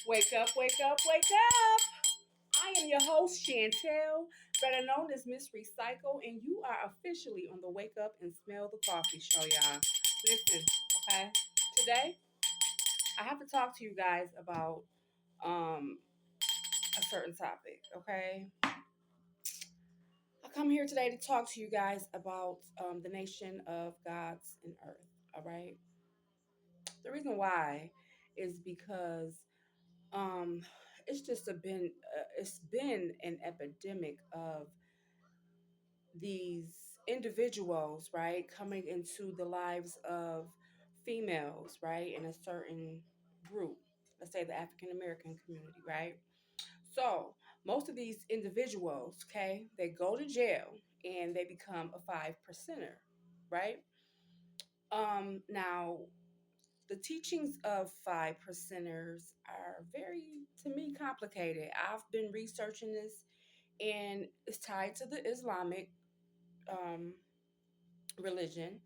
Wake up, wake up, wake up. I am your host, Chantel, better known as Miss Recycle, and you are officially on the Wake Up and Smell the Coffee show, y'all. Listen, okay? Today, I have to talk to you guys about um, a certain topic, okay? I come here today to talk to you guys about the nation of God's and earth, all right? The reason why is because um, it's been an epidemic of these individuals, right, coming into the lives of females, right, in a certain group. Let's say the African American community, right? So most of these individuals, okay, they go to jail and they become a 5%er, right? Now the teachings of 5%ers are very, to me, complicated. I've been researching this, and it's tied to the Islamic um, religion.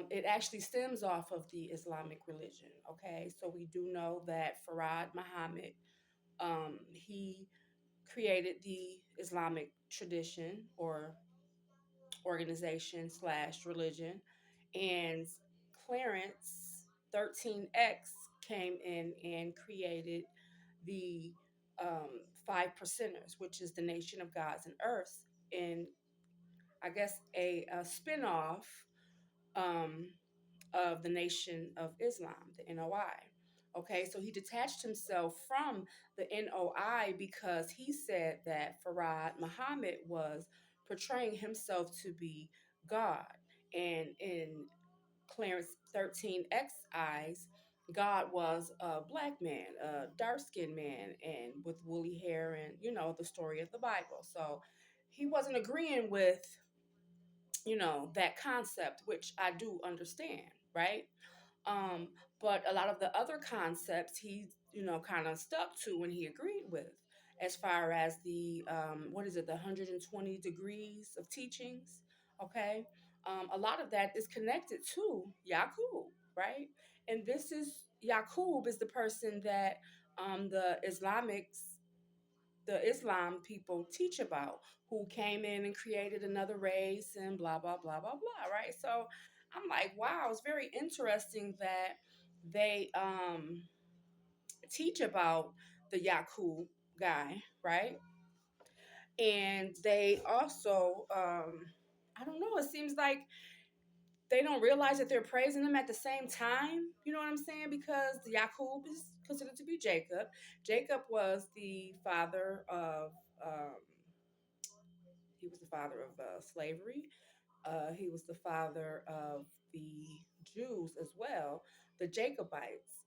It actually stems off of the Islamic religion. Okay, so we do know that Farad Muhammad, he created the Islamic tradition or organization slash religion, and Clarence 13X came in and created the Five Percenters, which is the Nation of Gods and Earths, and I guess a spinoff um, of the Nation of Islam, the NOI. Okay, so he detached himself from the NOI because he said that Farad Muhammad was portraying himself to be God. And in Clarence 13X eyes, God was a black man, a dark skinned man, and with woolly hair, and the story of the Bible. So he wasn't agreeing with that concept, which I do understand, right? Um, but a lot of the other concepts he, kind of stuck to when he agreed with, as far as the, what is it, the 120 degrees of teachings, okay? A lot of that is connected to Yakub, right? And this is, Yakub is the person that the Islam people teach about, who came in and created another race and blah, blah, blah, blah, blah, right? So I'm like, wow, it's very interesting that they teach about the Yakub guy, right? And they also, I don't know, it seems like they don't realize that they're praising him at the same time. You know what I'm saying? Because Yakub is considered to be Jacob. Jacob was the father of um, he was the father of slavery. He was the father of the Jews as well, the Jacobites.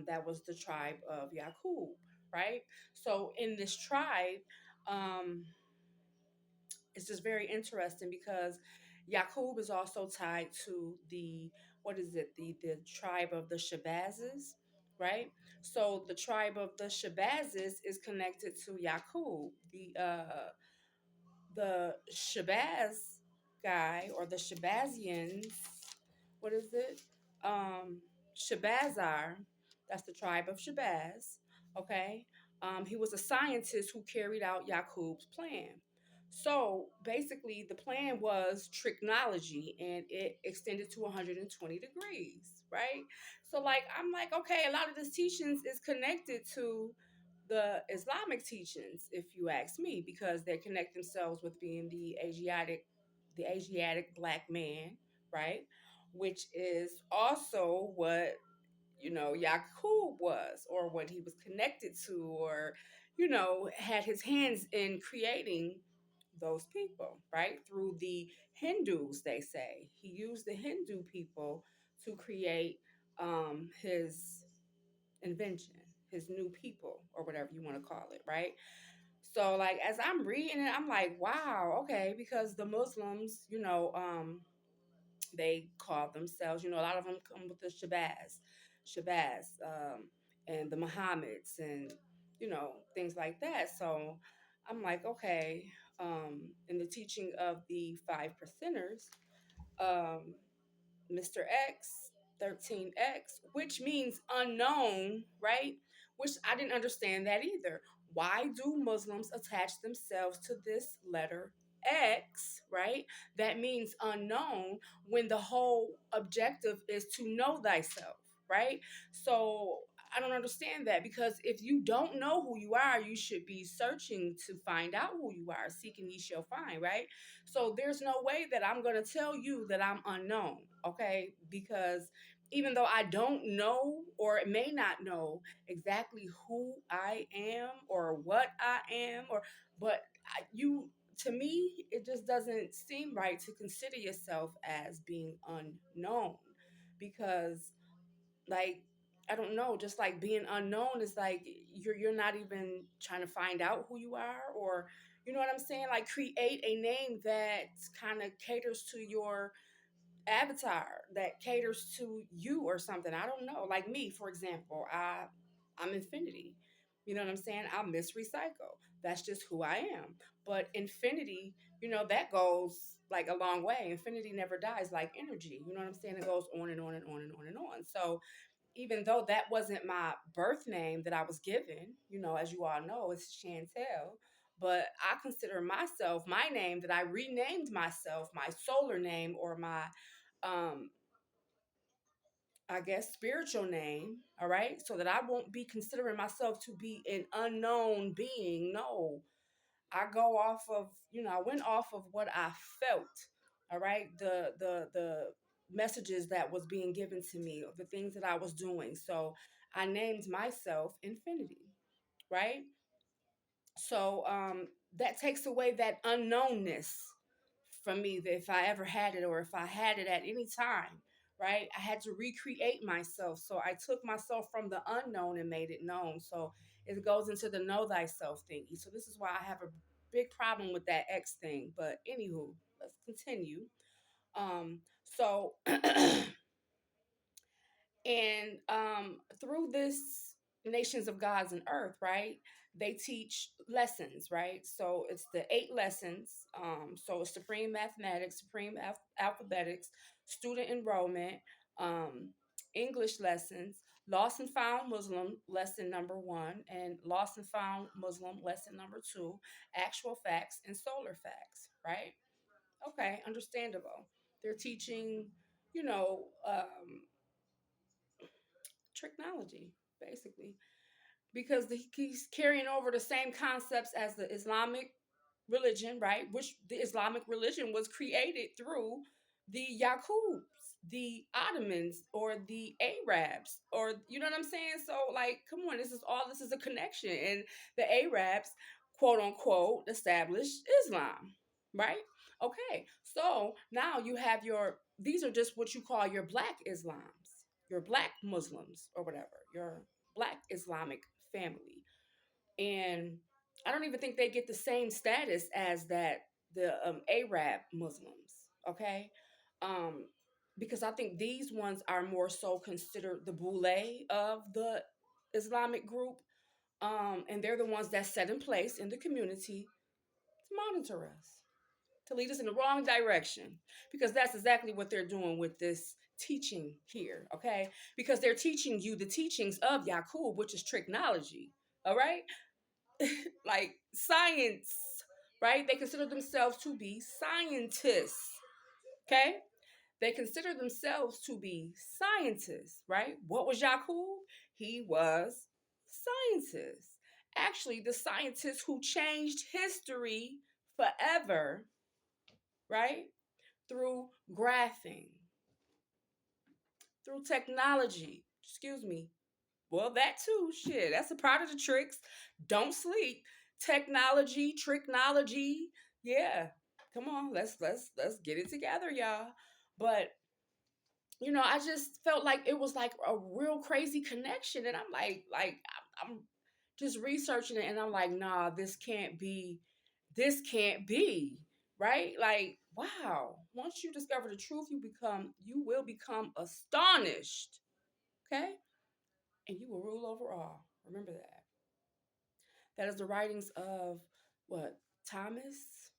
That was the tribe of Yakub, right? So in this tribe, um, it's just very interesting because Yakub is also tied to the, what is it, the tribe of the Shabazzes, right? So the tribe of the Shabazzes is connected to Yakub, the Shabazz guy, or the Shabazzians. What is it? Shabazar. That's the tribe of Shabazz. Okay. He was a scientist who carried out Yakub's plan. So basically, the plan was technology, and it extended to 120 degrees, right? So, like, I'm like, okay, a lot of this teachings is connected to the Islamic teachings, if you ask me, because they connect themselves with being the Asiatic black man, right? Which is also what Yakub was, or what he was connected to, or had his hands in creating those people, right? Through the Hindus, they say he used the Hindu people to create his invention, his new people, or whatever you want to call it, right? So, like, as I'm reading it, I'm like, wow, okay, because the Muslims, they call themselves, a lot of them come with the Shabazz, and the Muhammads, and things like that. So I'm like, okay, in the teaching of the 5%ers, um, Mr. X, 13X, which means unknown, right? which I didn't understand that either. Why do Muslims attach themselves to this letter X, right? That means unknown, when the whole objective is to know thyself, right? So I don't understand that, because if you don't know who you are, you should be searching to find out who you are. Seeking ye shall find, right? So there's no way that I'm going to tell you that I'm unknown, okay? Because even though I don't know or may not know exactly who I am or what I am, or but you, to me, it just doesn't seem right to consider yourself as being unknown, because, like, I don't know, just like being unknown is like you're not even trying to find out who you are, or you know what I'm saying? Like, create a name that kind of caters to your avatar, that caters to you or something. I don't know. Like me, for example, I'm Infinity. You know what I'm saying? I miss recycle. That's just who I am. But infinity, that goes like a long way. Infinity never dies, like energy. You know what I'm saying? It goes on and on and on and on and on. So even though that wasn't my birth name that I was given, as you all know, it's Chantel. But I consider myself, my name that I renamed myself, my solar name, or my, um, I guess, spiritual name, all right? So that I won't be considering myself to be an unknown being. No, I go off of, I went off of what I felt, all right? The messages that was being given to me, the things that I was doing. So I named myself Infinity, right? So that takes away that unknownness from me, that if I ever had it, or if I had it at any time, right? I had to recreate myself. So I took myself from the unknown and made it known. So it goes into the know thyself thingy. So this is why I have a big problem with that X thing. But anywho, let's continue. So And through this Nations of Gods and Earth, right, they teach lessons, right? So it's the 8 lessons. So it's supreme mathematics, supreme alphabetics, student enrollment, um, English lessons, lost and found Muslim lesson number 1, and lost and found Muslim lesson number 2, actual facts and solar facts, right? Okay, understandable. They're teaching, you know, technology, basically, because he's carrying over the same concepts as the Islamic religion, right? Which the Islamic religion was created through the Yakubs, the Ottomans, or the Arabs, or you know what I'm saying? So, like, come on, this is a connection, and the Arabs, quote unquote, established Islam, right? Okay, so now you have these are just what you call your black Islams, your black Muslims, or whatever, your black Islamic family. And I don't even think they get the same status as the Arab Muslims, okay? Um, because I think these ones are more so considered the boule of the Islamic group, and they're the ones that's set in place in the community to monitor us, to lead us in the wrong direction, because that's exactly what they're doing with this teaching here, okay? Because they're teaching you the teachings of Yakub, which is technology, all right? Like science, right? They consider themselves to be scientists, okay? They consider themselves to be scientists, right? What was Yakub? He was scientist. Actually, the scientist who changed history forever, right? Through graphing, through technology. Excuse me. Well, that too, shit. That's a part of the tricks. Don't sleep. Technology, tricknology. Yeah. Come on, let's get it together, y'all. But I just felt like it was like a real crazy connection, and I'm like I'm just researching it, and I'm like, nah, this can't be, right? Like, wow. Once you discover the truth, you will become astonished, okay? And you will rule over all. Remember that. That is the writings of what? Thomas?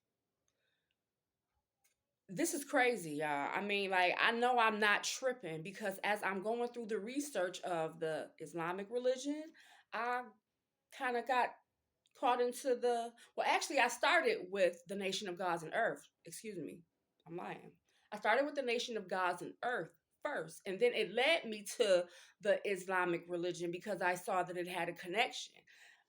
This is crazy, y'all. I mean, like, I know I'm not tripping, because as I'm going through the research of the Islamic religion, I kind of got caught into well, actually, I started with the Nation of Gods and Earth. Excuse me, I'm lying. I started with the Nation of Gods and Earth first, and then it led me to the Islamic religion because I saw that it had a connection.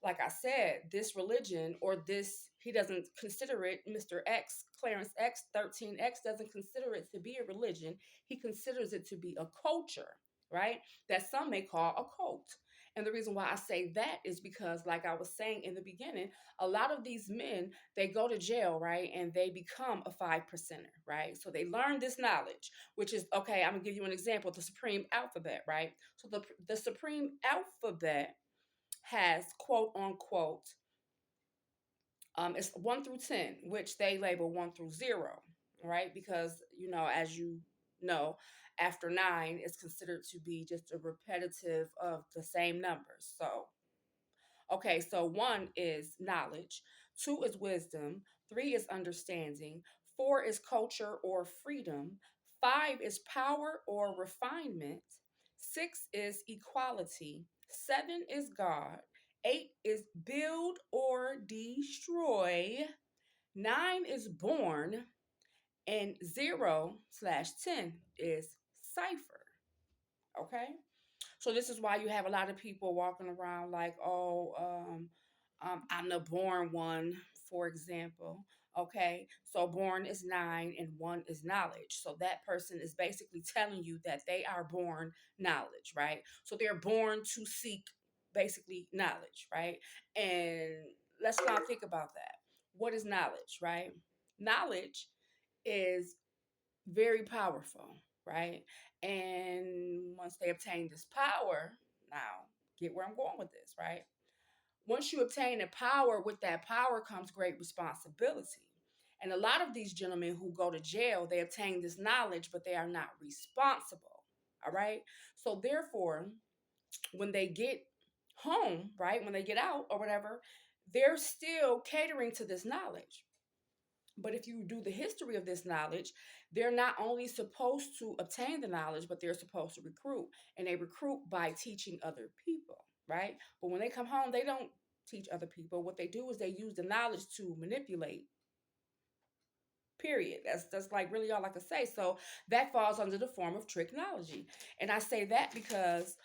Like I said, this religion, or this, he doesn't consider it, Mr. X, Clarence X, 13X, doesn't consider it to be a religion. He considers it to be a culture, right? That some may call a cult. And the reason why I say that is because, like I was saying in the beginning, a lot of these men, they go to jail, right? And they become a 5%er, right? So they learn this knowledge, which is, okay, I'm going to give you an example, the supreme alphabet, right? So the supreme alphabet has, quote unquote, it's 1 through 10, which they label 1 through 0, right? Because, as you know, after 9 is considered to be just a repetitive of the same numbers. So, okay, so 1 is knowledge, 2 is wisdom, 3 is understanding, 4 is culture or freedom, 5 is power or refinement, 6 is equality, 7 is God, 8 is build or destroy, 9 is born, and 0/10 is cipher. Okay? So this is why you have a lot of people walking around like, oh, I'm the born one, for example. Okay, so born is 9 and 1 is knowledge. So that person is basically telling you that they are born knowledge, right? So they're born to seek basically knowledge, right? And let's now think about that. What is knowledge, right? Knowledge is very powerful, right? And once they obtain this power, now get where I'm going with this, right? Once you obtain a power, with that power comes great responsibility. And a lot of these gentlemen who go to jail, they obtain this knowledge, but they are not responsible. All right. So therefore, when they get home, right, when they get out or whatever, they're still catering to this knowledge. But if you do the history of this knowledge, they're not only supposed to obtain the knowledge, but they're supposed to recruit. And they recruit by teaching other people, right? But when they come home, they don't teach other people. What they do is they use the knowledge to manipulate. Period. That's like really all I can say. So that falls under the form of technology. And I say that because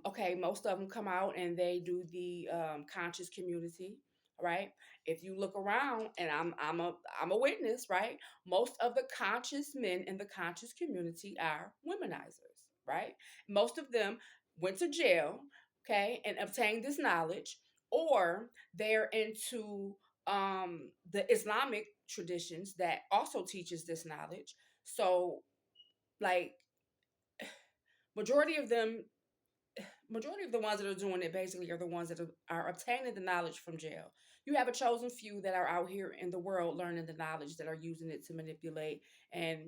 okay, most of them come out and they do the conscious community, right? If you look around, and I'm a witness, right? Most of the conscious men in the conscious community are womenizers, right? Most of them went to jail, okay, and obtained this knowledge, or they're into the Islamic traditions that also teaches this knowledge. So, like, majority of them majority of the ones that are doing it basically are the ones that are obtaining the knowledge from jail. You have a chosen few that are out here in the world learning the knowledge, that are using it to manipulate, and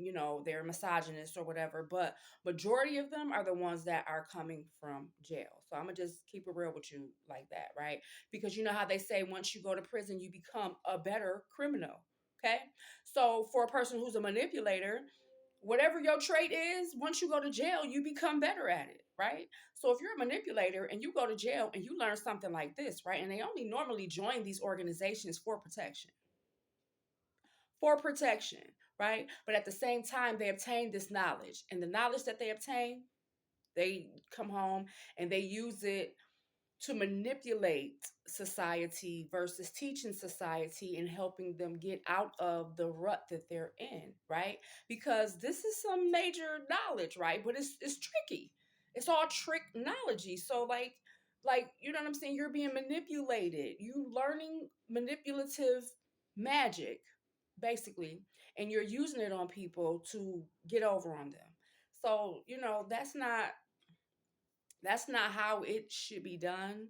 they're misogynists or whatever, but majority of them are the ones that are coming from jail. So I'm gonna just keep it real with you like that, right? Because you know how they say once you go to prison you become a better criminal. Okay, so for a person who's a manipulator, whatever your trait is, once you go to jail, you become better at it, right? So if you're a manipulator and you go to jail and you learn something like this, right? And they only normally join these organizations for protection. For protection, right? But at the same time, they obtain this knowledge. And the knowledge that they obtain, they come home and they use it to manipulate society versus teaching society and helping them get out of the rut that they're in, right? Because this is some major knowledge, right? But it's tricky. It's all tricknology. So like you know what I'm saying? You're being manipulated. You learning manipulative magic, basically, and you're using it on people to get over on them. So, that's not how it should be done,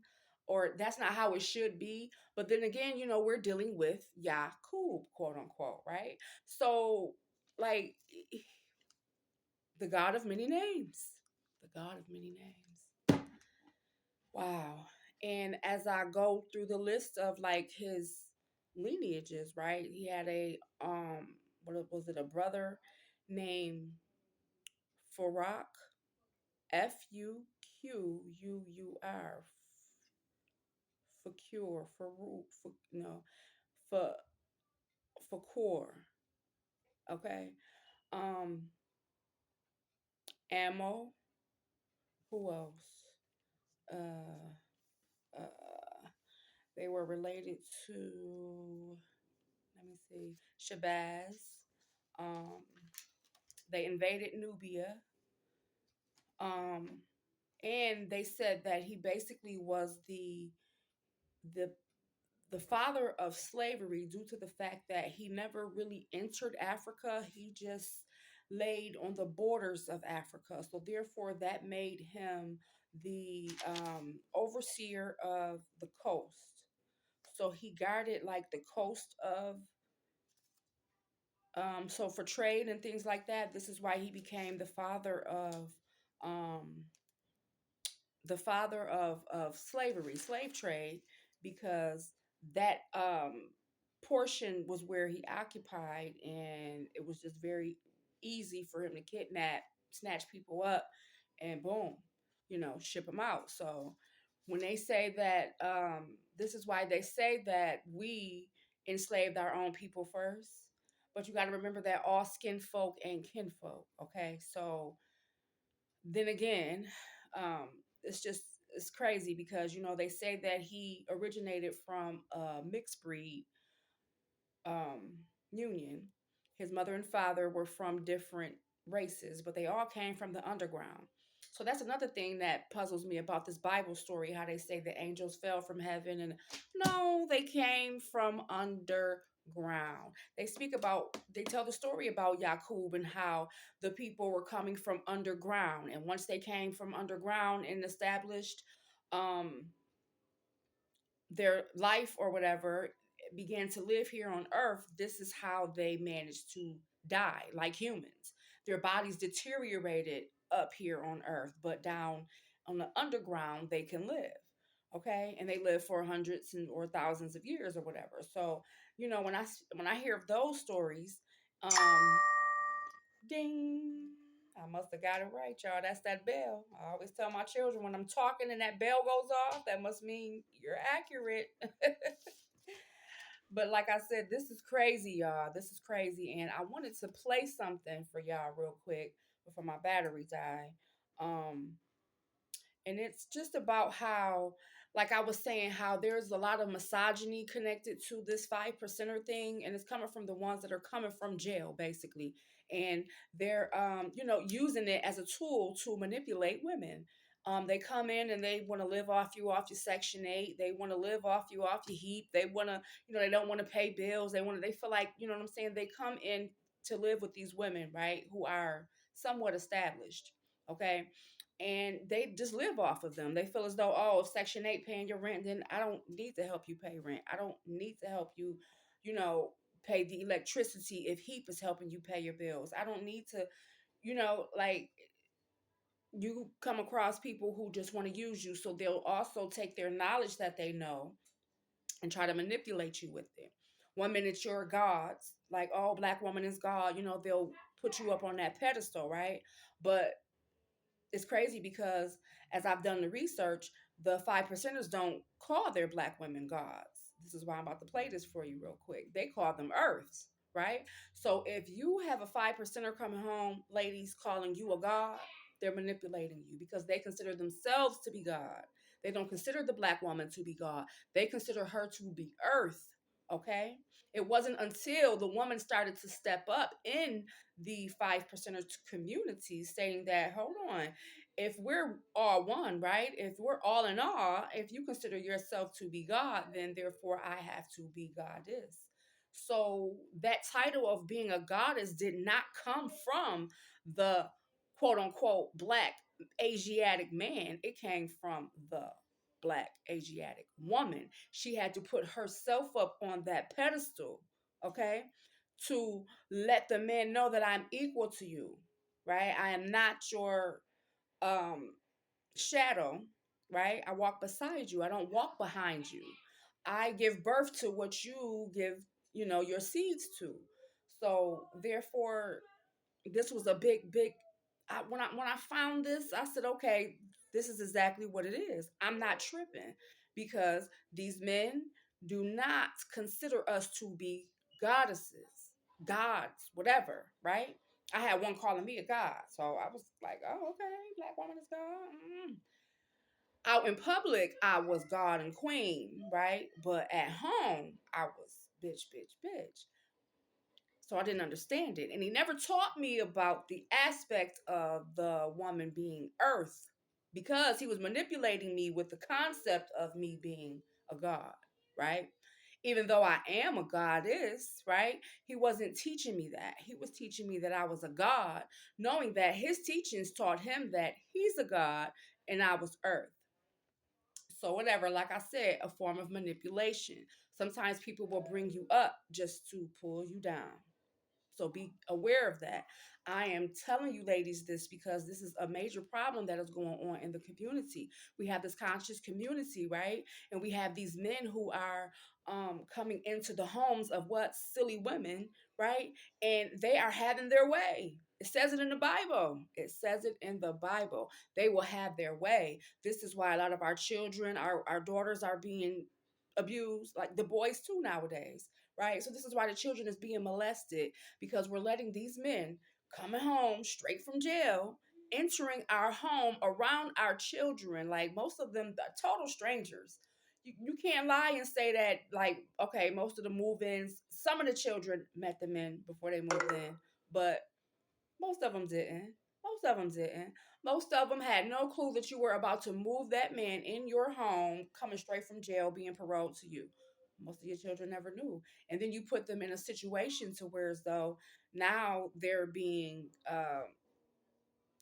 or that's not how it should be. But then again, we're dealing with Yakub, quote unquote, right? So, like, the God of many names, the God of many names. Wow. And as I go through the list of like his lineages, right? He had what was it, a brother named Farak, Fuqur, for cure, for root, for no, for core. Okay. Um, ammo. Who else? Uh, uh, they were related to. Let me see. Shabazz. Um, they invaded Nubia. Um, and they said that he basically was the the father of slavery due to the fact that he never really entered Africa. He just laid on the borders of Africa. So therefore, that made him the overseer of the coast. So he guarded like the coast of. So for trade and things like that, this is why he became um, the father of slavery, slave trade, because that portion was where he occupied, and it was just very easy for him to kidnap, snatch people up, and boom, ship them out. So when they say that, this is why they say that we enslaved our own people first. But you got to remember that all skin folk ain't kinfolk. Okay, so then again, um, it's just it's crazy because they say that he originated from a mixed breed um, union. His mother and father were from different races, but they all came from the underground. So that's another thing that puzzles me about this Bible story, how they say the angels fell from heaven, and no, they came from underground. They tell the story about Yakub and how the people were coming from underground. And once they came from underground and established um, their life or whatever, began to live here on earth, this is how they managed to die like humans. Their bodies deteriorated up here on earth, but down on the underground they can live. Okay, and they live for hundreds or thousands of years or whatever. So when I hear of those stories, um ding, I must have got it right, y'all. That's that bell. I always tell my children when I'm talking and that bell goes off, that must mean you're accurate. But like I said, this is crazy, y'all. This is crazy. And I wanted to play something for y'all real quick before my battery die. Um, and it's just about how, like I was saying, how there's a lot of misogyny connected to this 5 percenter thing, and it's coming from the ones that are coming from jail, basically. And they're using it as a tool to manipulate women. They come in and they want to live off your Section 8. They want to live off your heap. They want to, they don't want to pay bills. They feel like, you know what I'm saying? They come in to live with these women, right? Who are somewhat established. Okay, and they just live off of them. They feel as though, oh, if Section 8 paying your rent, then I don't need to help you pay rent. I don't need to help you, you know, pay the electricity if HEAP is helping you pay your bills. I don't need to, like you come across people who just want to use you. So they'll also take their knowledge that they know and try to manipulate you with it. One minute you're gods, like, oh, black woman is God, they'll put you up on that pedestal, right? But it's crazy because as I've done the research, the 5 percenters don't call their black women gods. This is why I'm about to play this for you real quick. They call them earths, right? So if you have a 5 percenter coming home, ladies, calling you a god, they're manipulating you because they consider themselves to be God. They don't consider the black woman to be God. They consider her to be earth, okay? It wasn't until the woman started to step up in the 5 percenter community, stating that, hold on, if we're all one, right? If we're all in all, if you consider yourself to be God, then therefore I have to be goddess. So that title of being a goddess did not come from the quote unquote black Asiatic man. It came from the black Asiatic woman. She had to put herself up on that pedestal, okay, to let the men know that I'm equal to you, right? I am not your um shadow, right? I walk beside you. I don't walk behind you. I give birth to what you give, your seeds to. So therefore, this was a big. When I found this, I said, okay, this is exactly what it is. I'm not tripping. because these men do not consider us to be goddesses, gods, whatever, right? I had one calling me a god, so I was like, oh, okay, black woman is god. Out in public, I was god and queen, right? But at home, I was bitch, bitch, bitch. So I didn't understand it. And he never taught me about the aspect of the woman being earth because he was manipulating me with the concept of me being a god, right? Even though I am a goddess, right? He wasn't teaching me that. He was teaching me that I was a god, knowing that his teachings taught him that he's a god and I was earth. So, whatever, like I said, a form of manipulation. Sometimes people will bring you up just to pull you down. So be aware of that. I am telling you, ladies, this because this is a major problem that is going on in the community. We have this conscious community, right? And we have these men who are coming into the homes of what silly women, right? And they are having their way. It says it in the Bible. It says it in the Bible. They will have their way. This is why a lot of our children, our daughters are being abused, like the boys too nowadays, right? So this is why the children is being molested because we're letting these men coming home straight from jail, entering our home around our children. Like most of them, total strangers. You can't lie and say that, like, okay, most of the move ins, some of the children met the men before they moved in, but most of them didn't. Most of them didn't. Most of them had no clue that you were about to move that man in your home, coming straight from jail, being paroled to you. Most of your children never knew. And then you put them in a situation to where as though now they're being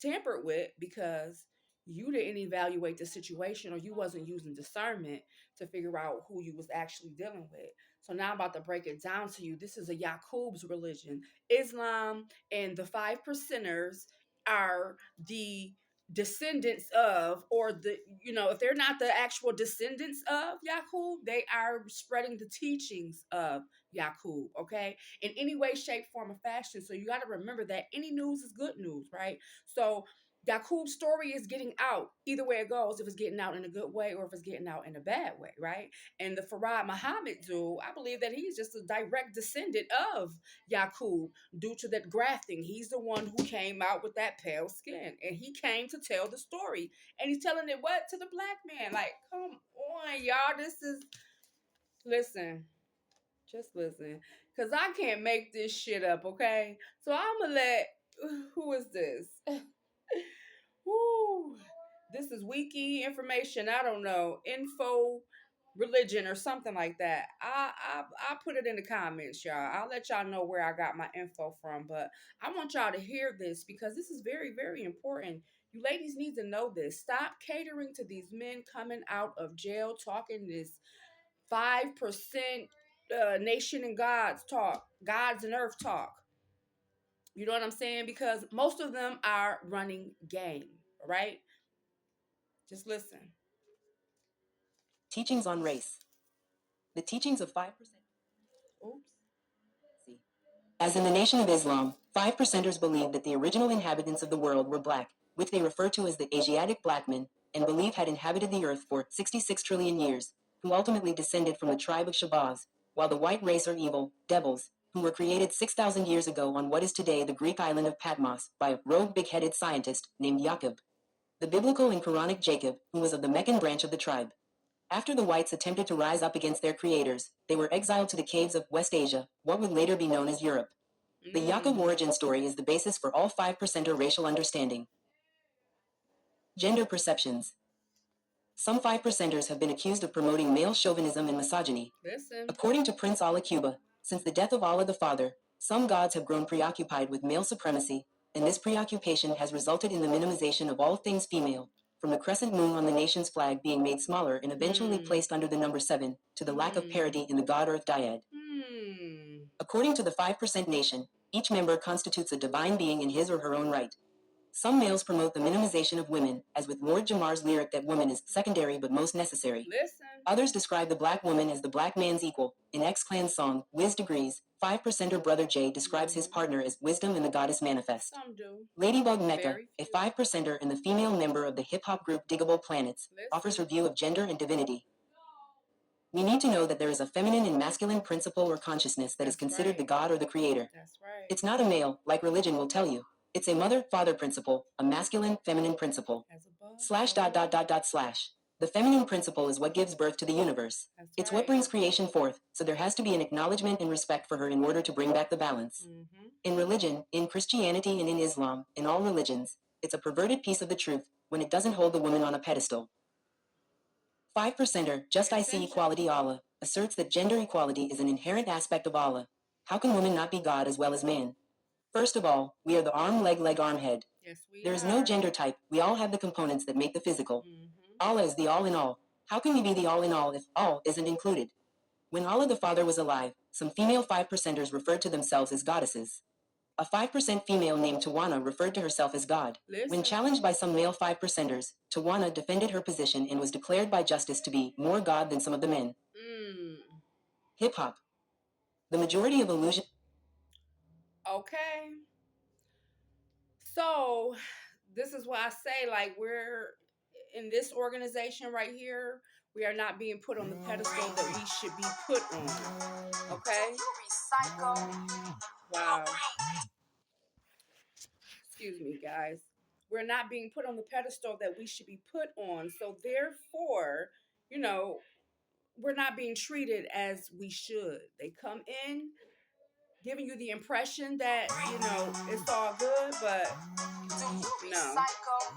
tampered with because you didn't evaluate the situation or you wasn't using discernment to figure out who you was actually dealing with. So now I'm about to break it down to you. This is a Yakub's religion. Islam and the five percenters are the descendants of, or the, if they're not the actual descendants of Yakub, they are spreading the teachings of Yakub, okay? In any way, shape, form, or fashion. So you got to remember that any news is good news, right? So Yakub's story is getting out either way it goes, if it's getting out in a good way or if it's getting out in a bad way, right? And the Farad Muhammad dude, I believe that he's just a direct descendant of Yakub due to that grafting. He's the one who came out with that pale skin and he came to tell the story. And he's telling it what? To the black man. Like, come on, y'all. This is, listen, just listen. Because I can't make this shit up, okay? So I'm going to let, who is this? Woo. This is wiki information. I don't know. Info religion or something like that. I put it in the comments, y'all. I'll let y'all know where I got my info from. But I want y'all to hear this because this is very, very important. You ladies need to know this. Stop catering to these men coming out of jail talking this 5% nation and gods talk, gods and earth talk. You know what I'm saying? Because most of them are running game, right? Just listen. Teachings on race. The teachings of 5%. Oops. As in the Nation of Islam, 5%ers believe that the original inhabitants of the world were black, which they refer to as the Asiatic black men, and believe had inhabited the earth for 66 trillion years, who ultimately descended from the tribe of Shabazz, while the white race are evil, devils, who were created 6,000 years ago on what is today the Greek island of Patmos by a rogue big-headed scientist named Yakub. The biblical and Quranic Jacob, who was of the Meccan branch of the tribe. After the whites attempted to rise up against their creators, they were exiled to the caves of West Asia, what would later be known as Europe. The Yakub origin story is the basis for all 5%er racial understanding. Gender perceptions. Some 5%ers have been accused of promoting male chauvinism and misogyny. Listen. According to Prince Allah Cuba, since the death of Allah the Father, some gods have grown preoccupied with male supremacy, and this preoccupation has resulted in the minimization of all things female, from the crescent moon on the nation's flag being made smaller and eventually placed under the number 7, to the lack of parity in the God-Earth dyad. According to the 5% nation, each member constitutes a divine being in his or her own right. Some males promote the minimization of women, as with Lord Jamar's lyric that woman is secondary but most necessary. Listen. Others describe the black woman as the black man's equal. In X-Clan's song, Wiz Degrees, 5%er Brother Jay describes his partner as wisdom and the goddess manifest. Some do. Ladybug Mecca, a 5%er and the female member of the hip-hop group Diggable Planets, offers her view of gender and divinity. We need to know that there is a feminine and masculine principle or consciousness that is That's considered the right. God or the creator. That's right. It's not a male, like religion will tell you. It's a mother-father principle, a masculine-feminine principle. As above, Slash so dot dot below. dot dot slash. The feminine principle is what gives birth to the universe. That's It's what right. brings creation forth, so there has to be an acknowledgement and respect for her in order to bring back the balance. Mm-hmm. In religion, in Christianity and in Islam, in all religions, it's a perverted piece of the truth when it doesn't hold the woman on a pedestal. 5%er, Just Pay I See attention. Equality Allah, asserts that gender equality is an inherent aspect of Allah. How can woman not be God as well as man? First of all, we are the arm, leg, arm, head. Yes, we There are. is no gender type. We all have the components that make the physical. Mm-hmm. Allah is the all in all. How can we be the all in all if all isn't included? When Allah the Father was alive, some female 5%ers referred to themselves as goddesses. A 5% female named Tawana referred to herself as God. Listen. When challenged by some male 5%ers, Tawana defended her position and was declared by justice to be more God than some of the men. Hip hop. The majority of illusion. Okay. So this is what I say, like, we're in this organization right here, we are not being put on the pedestal that we should be put on. Okay? Wow. Excuse me, guys. We're not being put on the pedestal that we should be put on. So therefore, you know, we're not being treated as we should. They come in giving you the impression that, it's all good, but no.